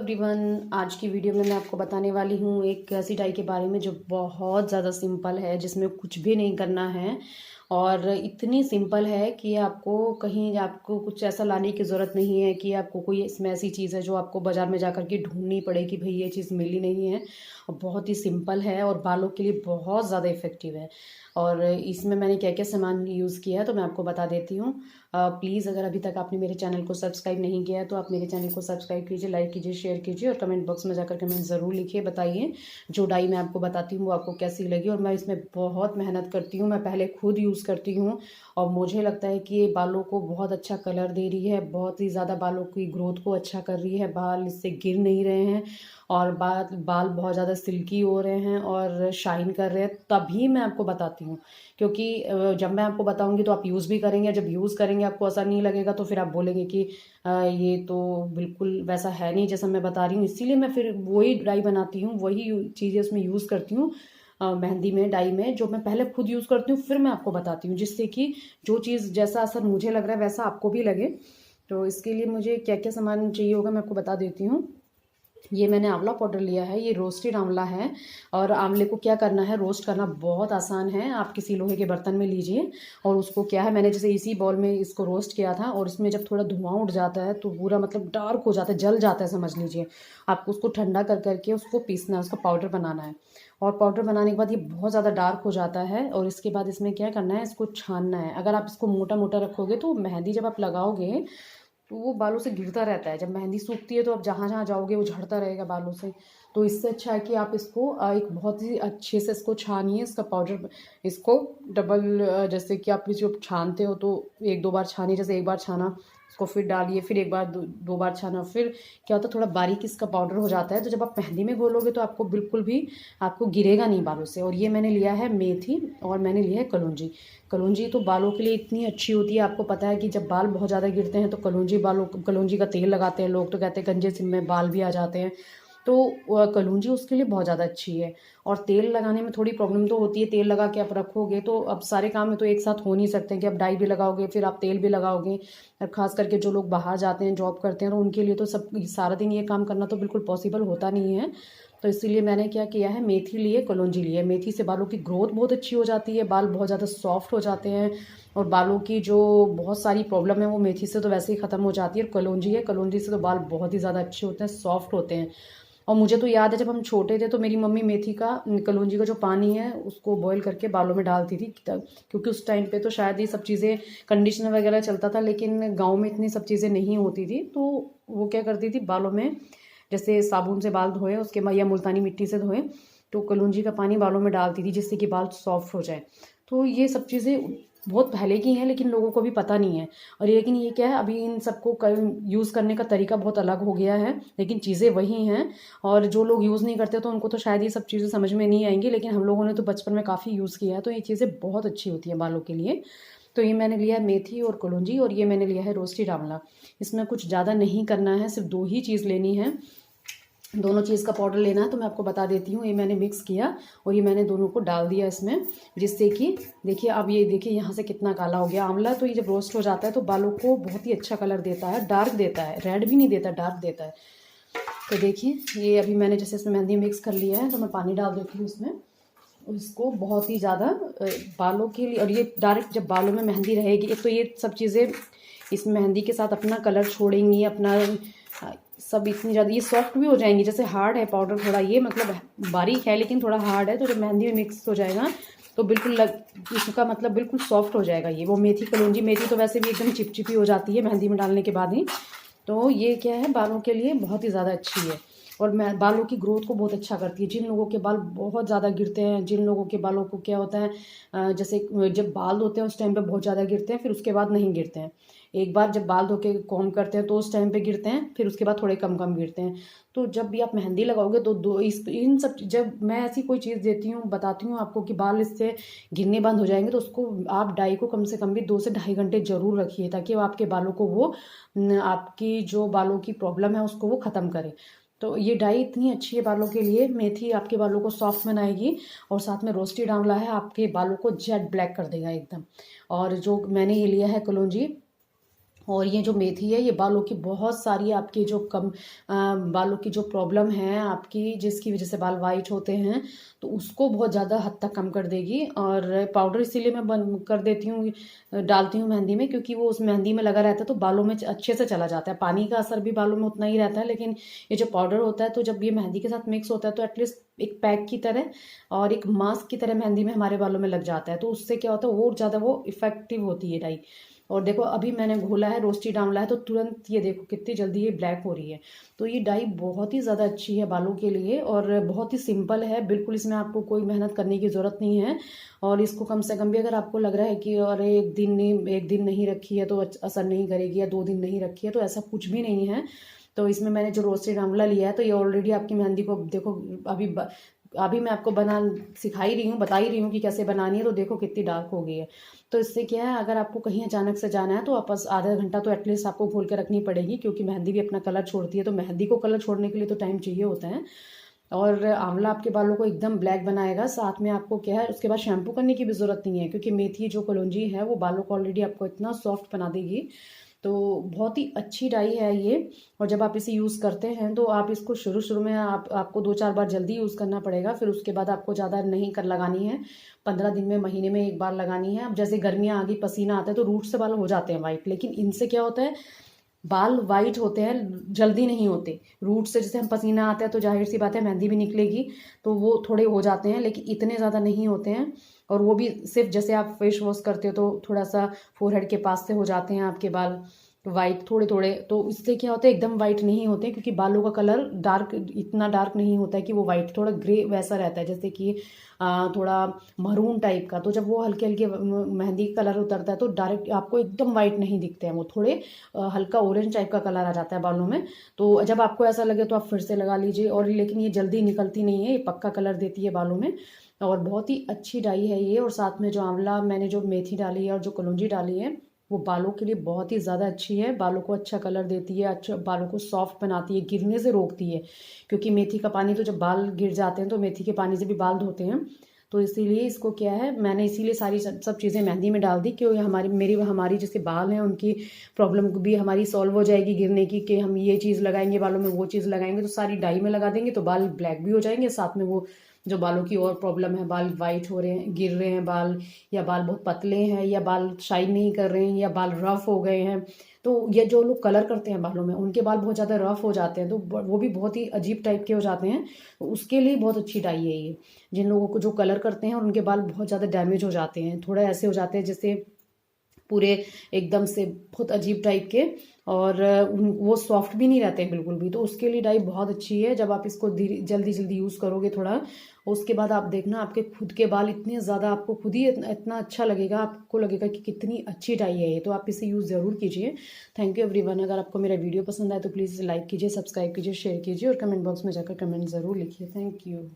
Everyone, आज की video में मैं आपको बताने वाली हूँ एक ऐसी डाई के बारे में जो बहुत ज़्यादा सिंपल है, जिसमें कुछ भी नहीं करना है और इतनी सिंपल है कि आपको कुछ ऐसा लाने की ज़रूरत नहीं है कि आपको कोई इसमें ऐसी चीज़ है जो आपको बाज़ार में जाकर के ढूंढनी पड़े कि भाई ये चीज़ मिली नहीं है। और बहुत ही सिंपल है और बालों के लिए बहुत ज़्यादा इफ़ेक्टिव है। और इसमें मैंने क्या क्या सामान यूज़ किया है तो मैं आपको बता देती हूँ। प्लीज़ अगर अभी तक आपने मेरे चैनल को सब्सक्राइब नहीं किया है तो आप मेरे चैनल को सब्सक्राइब कीजिए, लाइक कीजिए, शेयर कीजिए और कमेंट बॉक्स में जाकर कमेंट ज़रूर लिखिए, बताइए जो डाई मैं आपको बताती हूँ वो आपको कैसी लगी। और मैं इसमें बहुत मेहनत करती हूँ, मैं पहले खुद यूज़ करती हूँ और मुझे लगता है कि ये बालों को बहुत अच्छा कलर दे रही है, बहुत ही ज़्यादा बालों की ग्रोथ को अच्छा कर रही है, बाल इससे गिर नहीं रहे हैं और बाल बाल बहुत ज़्यादा सिल्की हो रहे हैं और शाइन कर रहे हैं। तभी मैं आपको बताती हूँ, क्योंकि जब मैं आपको बताऊंगी तो आप यूज़ भी करेंगे, जब यूज़ करेंगे आपको असर नहीं लगेगा तो फिर आप बोलेंगे कि ये तो बिल्कुल वैसा है नहीं जैसा मैं बता रही हूँ। इसीलिए मैं फिर वही डाई बनाती हूँ, वही चीज़ें उसमें यूज़ करती हूँ। मेहंदी में, डाई में जो मैं पहले खुद यूज़ करती हूँ फिर मैं आपको बताती हूँ, जिससे कि जो चीज़ जैसा असर मुझे लग रहा है वैसा आपको भी लगे। तो इसके लिए मुझे क्या क्या सामान चाहिए होगा मैं आपको बता देती हूँ। ये मैंने आंवला पाउडर लिया है, ये रोस्टेड आंवला है। और आंवले को क्या करना है, रोस्ट करना बहुत आसान है। आप किसी लोहे के बर्तन में लीजिए और उसको क्या है, मैंने जैसे इसी बॉल में इसको रोस्ट किया था और इसमें जब थोड़ा धुआं उठ जाता है तो पूरा मतलब डार्क हो जाता है, जल जाता है समझ लीजिए। आपको उसको ठंडा कर करके उसको पीसना है, उसका पाउडर बनाना है। और पाउडर बनाने के बाद ये बहुत ज़्यादा डार्क हो जाता है और इसके बाद इसमें क्या करना है, इसको छानना है। अगर आप इसको मोटा मोटा रखोगे तो मेहंदी जब आप लगाओगे तो वो बालों से गिरता रहता है। जब मेहंदी सूखती है तो आप जहाँ जहाँ जाओगे वो झड़ता रहेगा बालों से। तो इससे अच्छा है कि आप इसको एक बहुत ही अच्छे से इसको छानिए, इसका पाउडर इसको डबल जैसे कि आप जो छानते हो तो एक दो बार छानिए। जैसे एक बार छाना इसको फिर डालिए, फिर एक बार दो बार छाना, फिर क्या होता है थोड़ा बारीक इसका पाउडर हो जाता है। तो जब आप मेहंदी में घोलोगे तो आपको बिल्कुल भी आपको गिरेगा नहीं बालों से। और ये मैंने लिया है मेथी और मैंने लिया है कलौंजी। कलौंजी तो बालों के लिए इतनी अच्छी होती है, आपको पता है कि जब बाल बहुत ज़्यादा गिरते हैं तो कलौंजी का तेल लगाते हैं लोग, तो कहते हैं गंजे सिर में बाल भी आ जाते हैं। तो कलौंजी उसके लिए बहुत ज़्यादा अच्छी है। और तेल लगाने में थोड़ी प्रॉब्लम तो होती है, तेल लगा के आप रखोगे तो अब सारे काम में तो एक साथ हो नहीं सकते कि आप डाई भी लगाओगे फिर आप तेल भी लगाओगे। और ख़ास करके जो लोग बाहर जाते हैं, जॉब करते हैं, तो उनके लिए तो सब सारा दिन ये काम करना तो बिल्कुल पॉसिबल होता नहीं है। तो इसीलिए मैंने क्या किया है, मेथी लिए, कलौंजी लिए। मेथी से बालों की ग्रोथ बहुत अच्छी हो जाती है, बाल बहुत ज़्यादा सॉफ्ट हो जाते हैं और बालों की जो बहुत सारी प्रॉब्लम है वो मेथी से तो वैसे ही ख़त्म हो जाती है। और कलौंजी है, कलौंजी से तो बाल बहुत ही ज़्यादा अच्छे होते हैं, सॉफ्ट होते हैं। और मुझे तो याद है जब हम छोटे थे तो मेरी मम्मी मेथी का, कलौंजी का जो पानी है उसको बॉईल करके बालों में डालती थी क्योंकि उस टाइम पे तो शायद ये सब चीज़ें कंडीशनर वगैरह चलता था, लेकिन गाँव में इतनी सब चीज़ें नहीं होती थी। तो वो क्या करती थी, बालों में जैसे साबुन से बाल धोए उसके बाद या मुल्तानी मिट्टी से धोए तो कलौंजी का पानी बालों में डालती थी जिससे कि बाल सॉफ्ट हो जाए। तो ये सब चीज़ें बहुत पहले की हैं लेकिन लोगों को भी पता नहीं है। और लेकिन ये क्या है, अभी इन सबको यूज़ करने का तरीका बहुत अलग हो गया है, लेकिन चीज़ें वही हैं। और जो लोग यूज़ नहीं करते तो उनको तो शायद ये सब चीज़ें समझ में नहीं आएंगी, लेकिन हम लोगों ने तो बचपन में काफ़ी यूज़ किया है। तो ये चीज़ें बहुत अच्छी होती हैं बालों के लिए। तो ये मैंने लिया है मेथी और कलौंजी और ये मैंने लिया है रोस्टेड आंवला। इसमें कुछ ज़्यादा नहीं करना है, सिर्फ दो ही चीज़ लेनी है, दोनों चीज़ का पाउडर लेना है। तो मैं आपको बता देती हूँ, ये मैंने मिक्स किया और ये मैंने दोनों को डाल दिया इसमें, जिससे कि देखिए अब ये देखिए यहाँ से कितना काला हो गया आंवला। तो ये जब रोस्ट हो जाता है तो बालों को बहुत ही अच्छा कलर देता है, डार्क देता है, रेड भी नहीं देता, डार्क देता है। तो देखिए ये अभी मैंने जैसे इसमें मेहंदी मिक्स कर लिया है तो मैं पानी डाल देती हूँ इसमें। इसको बहुत ही ज़्यादा बालों के लिए, और ये डायरेक्ट जब बालों में मेहंदी रहेगी, एक तो ये सब चीज़ें इस मेहंदी के साथ अपना कलर छोड़ेंगी, अपना सब इतनी ज़्यादा ये सॉफ्ट भी हो जाएंगी। जैसे हार्ड है पाउडर थोड़ा, ये मतलब बारीक है लेकिन थोड़ा हार्ड है, तो जब मेहंदी में मिक्स हो जाएगा तो बिल्कुल इसका मतलब बिल्कुल सॉफ्ट हो जाएगा ये। वो मेथी, कलौंजी, मेथी तो वैसे भी एकदम चिपचिपी हो जाती है मेहंदी में डालने के बाद ही। तो ये क्या है, बालों के लिए बहुत ही ज़्यादा अच्छी है और मैं बालों की ग्रोथ को बहुत अच्छा करती है। जिन लोगों के बाल बहुत ज़्यादा गिरते हैं, जिन लोगों के बालों को क्या होता है जैसे जब बाल धोते हैं उस टाइम पे बहुत ज़्यादा गिरते हैं, फिर उसके बाद नहीं गिरते हैं। एक बार जब बाल धो के कॉम्ब करते हैं तो उस टाइम पे गिरते हैं, फिर उसके बाद थोड़े कम कम गिरते हैं। तो जब भी आप मेहंदी लगाओगे तो दो इस इन सब, जब मैं ऐसी कोई चीज़ देती हूँ, बताती हूँ आपको कि बाल इससे गिरने बंद हो जाएंगे, तो उसको आप डाई को कम से कम भी 2 से ढाई घंटे जरूर रखिए, ताकि वो आपके बालों को वो आपकी जो बालों की प्रॉब्लम है उसको वो ख़त्म करे। तो ये डाई इतनी अच्छी है बालों के लिए। मेथी आपके बालों को सॉफ्ट बनाएगी और साथ में रोस्टेड आंवला है, आपके बालों को जेट ब्लैक कर देगा एकदम। और जो मैंने ये लिया है कलौंजी, और ये जो मेथी है ये बालों की बहुत सारी आपकी जो बालों की जो प्रॉब्लम है आपकी, जिसकी वजह से बाल वाइट होते हैं, तो उसको बहुत ज़्यादा हद तक कम कर देगी। और पाउडर इसीलिए मैं बंद कर देती हूँ, डालती हूँ मेहंदी में, क्योंकि वो उस मेहंदी में लगा रहता है तो बालों में अच्छे से चला जाता है। पानी का असर भी बालों में उतना ही रहता है, लेकिन ये जो पाउडर होता है तो जब ये मेहंदी के साथ मिक्स होता है तो एटलीस्ट एक पैक की तरह और एक मास्क की तरह मेहंदी में हमारे बालों में लग जाता है। तो उससे क्या होता है, और ज़्यादा वो इफेक्टिव होती है डाई। और देखो अभी मैंने घोला है, रोस्टी आंवला है, तो तुरंत ये देखो कितनी जल्दी ये ब्लैक हो रही है। तो ये डाई बहुत ही ज़्यादा अच्छी है बालों के लिए और बहुत ही सिंपल है, बिल्कुल इसमें आपको कोई मेहनत करने की ज़रूरत नहीं है। और इसको कम से कम भी अगर आपको लग रहा है कि अरे एक दिन नहीं रखी है तो असर नहीं करेगी, या 2 दिन नहीं रखी है, तो ऐसा कुछ भी नहीं है। तो इसमें मैंने जो रोस्टेड आंवला लिया है तो ये ऑलरेडी आपकी मेहंदी को देखो, अभी मैं आपको सिखा ही रही हूँ, बता ही रही हूँ कि कैसे बनानी है, तो देखो कितनी डार्क हो गई है। तो इससे क्या है, अगर आपको कहीं अचानक से जाना है तो आप आधा घंटा तो एटलीस्ट आपको घोल के रखनी पड़ेगी, क्योंकि मेहंदी भी अपना कलर छोड़ती है, तो मेहंदी को कलर छोड़ने के लिए तो टाइम चाहिए होता है। और आंवला आपके बालों को एकदम ब्लैक बनाएगा। साथ में आपको क्या है, उसके बाद शैम्पू करने की भी ज़रूरत नहीं है, क्योंकि मेथी जो कलौंजी है वो बालों को ऑलरेडी आपको इतना सॉफ्ट बना देगी। तो बहुत ही अच्छी डाई है ये। और जब आप इसे यूज़ करते हैं तो आप इसको शुरू में आपको 2-4 बार जल्दी यूज़ करना पड़ेगा, फिर उसके बाद आपको ज़्यादा नहीं कर लगानी है। 15 दिन में, महीने में 1 बार लगानी है। अब जैसे गर्मियाँ आ गई, पसीना आता है, तो रूट से बाल हो जाते हैं वाइट, लेकिन इनसे क्या होता है, बाल वाइट होते हैं, जल्दी नहीं होते। रूट से जैसे हम पसीना आता है तो जाहिर सी बात है मेहंदी भी निकलेगी, तो वो थोड़े हो जाते हैं, लेकिन इतने ज़्यादा नहीं होते हैं। और वो भी सिर्फ जैसे आप फेस वॉश करते हो तो थोड़ा सा फोरहेड के पास से हो जाते हैं आपके बाल वाइट थोड़े थोड़े। तो इससे क्या होता है, एकदम वाइट नहीं होते, क्योंकि बालों का कलर इतना डार्क नहीं होता है कि वो वाइट, थोड़ा ग्रे वैसा रहता है, जैसे कि थोड़ा मरून टाइप का। तो जब वो हल्के हल्के मेहंदी कलर उतरता है तो डायरेक्ट आपको एकदम वाइट नहीं दिखते हैं, वो थोड़े हल्का ऑरेंज टाइप का कलर आ जाता है बालों में। तो जब आपको ऐसा लगे तो आप फिर से लगा लीजिए। और लेकिन ये जल्दी निकलती नहीं है, ये पक्का कलर देती है बालों में, और बहुत ही अच्छी डाई है ये। और साथ में जो आंवला मैंने जो मेथी डाली है और जो कलौंजी डाली है, वो बालों के लिए बहुत ही ज़्यादा अच्छी है। बालों को अच्छा कलर देती है, अच्छा बालों को सॉफ्ट बनाती है, गिरने से रोकती है, क्योंकि मेथी का पानी तो जब बाल गिर जाते हैं तो मेथी के पानी से भी बाल धोते हैं। तो इसीलिए इसको क्या है, मैंने इसीलिए सारी सब चीज़ें मेहंदी में डाल दी कि हमारी जैसे बाल हैं उनकी प्रॉब्लम भी हमारी सॉल्व हो जाएगी गिरने की, कि हम ये चीज़ लगाएंगे बालों में, वो चीज़ लगाएंगे, तो सारी डाई में लगा देंगे तो बाल ब्लैक भी हो जाएंगे। साथ में वो जो बालों की और प्रॉब्लम है, बाल वाइट हो रहे हैं, गिर रहे हैं बाल, या बाल बहुत पतले हैं, या बाल शाइन नहीं कर रहे हैं, या बाल रफ हो गए हैं, तो ये जो लोग कलर करते हैं बालों में उनके बाल बहुत ज़्यादा रफ हो जाते हैं, तो वो भी बहुत ही अजीब टाइप के हो जाते हैं, तो उसके लिए बहुत अच्छी डाई है ये। जिन लोगों को जो कलर करते हैं और उनके बाल बहुत ज़्यादा डैमेज हो जाते हैं, थोड़ा ऐसे हो जाते हैं जैसे पूरे एकदम से बहुत अजीब टाइप के, और वो सॉफ्ट भी नहीं रहते हैं बिल्कुल भी, तो उसके लिए डाई बहुत अच्छी है। जब आप इसको जल्दी जल्दी यूज़ करोगे थोड़ा, उसके बाद आप देखना आपके खुद के बाल इतने ज़्यादा, आपको खुद ही इतना अच्छा लगेगा, आपको लगेगा कि कितनी अच्छी डाई है ये। तो आप इसे यूज़ ज़रूर कीजिए। Thank you everyone. अगर आपको मेरा वीडियो पसंद आए तो प्लीज़ लाइक कीजिए, सब्सक्राइब कीजिए, शेयर कीजिए, और कमेंट बॉक्स में जाकर कमेंट ज़रूर लिखिए। Thank you.